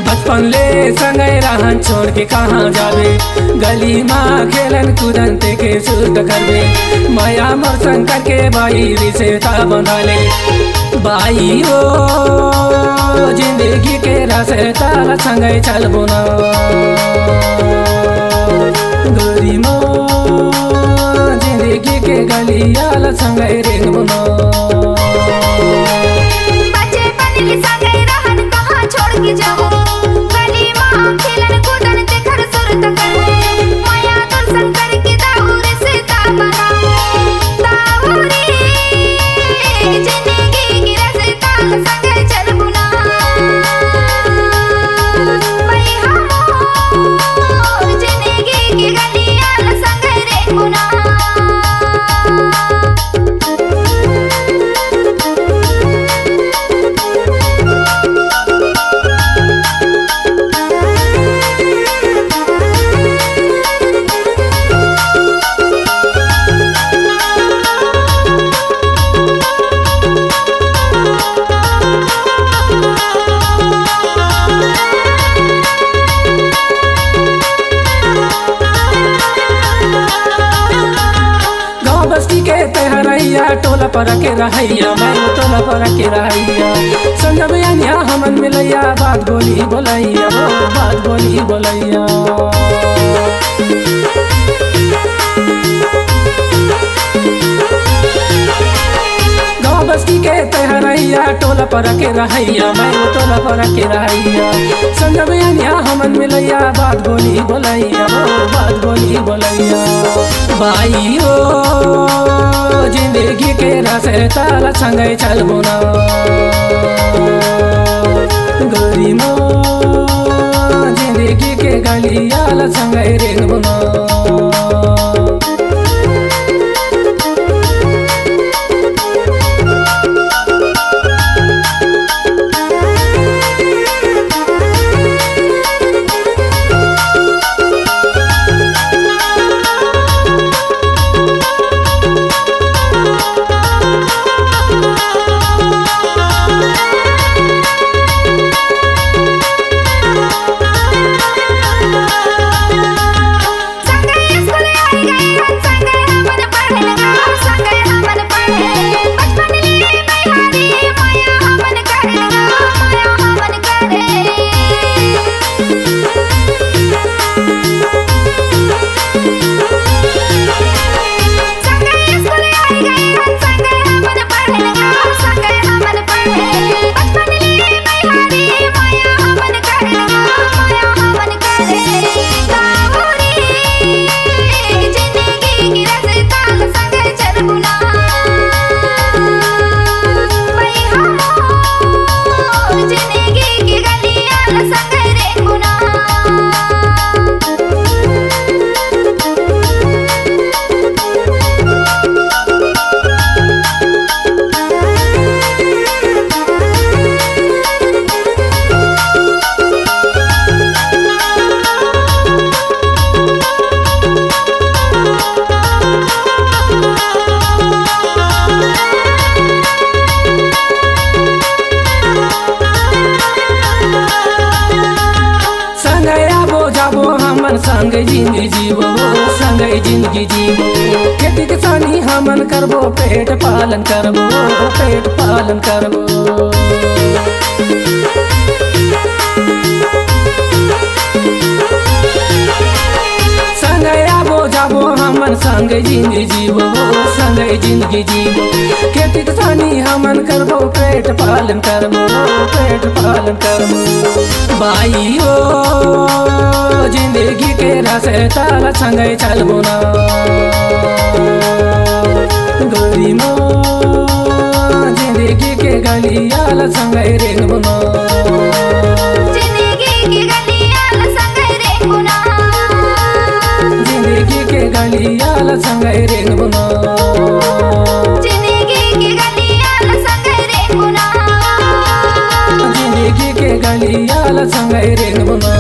बचपन ले संगे रहन छोड़ के कहाँ जाबे, गली माँ खेलन कूदन ते के सूट करबे। माया मोर शंकर के भाई रिश्ता बंधा ले, भाई हो जिंदगी के रास्ता संगे चलबो ना। गोरी मो जिंदगी के गलियाल संगे रेंगबो ना। बचपन ले संगे रहन कहाँ छोड़ के जाबो, गली माँ खेलन कूदन ते घर सुरत करबो। माया तोर शंकर के दाऊर से ताबना दाऊरी जिंदगी की रास्ता संगे चलबो ना। भाई हमो जिंदगी की गलियाल संगे रेंगबो ना। बस्ती के तहरैया टोला पर के रहैया, मैं टोला पर के रहैया। संजब यानिया हमन मिलैया, बात बोली बोलैया, बात बोली बोलैया। गाँव बस्ती के तहरैया टोला पर के रहैया, मैं टोला पर के रहैया। संजब यानिया हमन मिलैया, बात बोली बोलैया, बात बोली बोलैया। भाई हो जिंदगी के रास्ता संगे चलबो ना। गोरी मो जिंदगी के गलियाल संगे रेंगबो ना। संगे जिंदगी जीवो, संगे जिंदगी जीवो। खेती किसानी हमन करबो, पेट पालन करबो, पेट पालन करबो। संगे आबो जाबो हमन संगे जिंदगी जीवो, संगे जिंदगी जीवो। खेती किसानी हमन करबो, पेट पालन करबो, पेट पालन करबो। भाई हो जिंदगी के रास्ता संगे चलबो ना। गोरी मो जिंदगी 这个。के गलियाल सँगै रेंगबुना।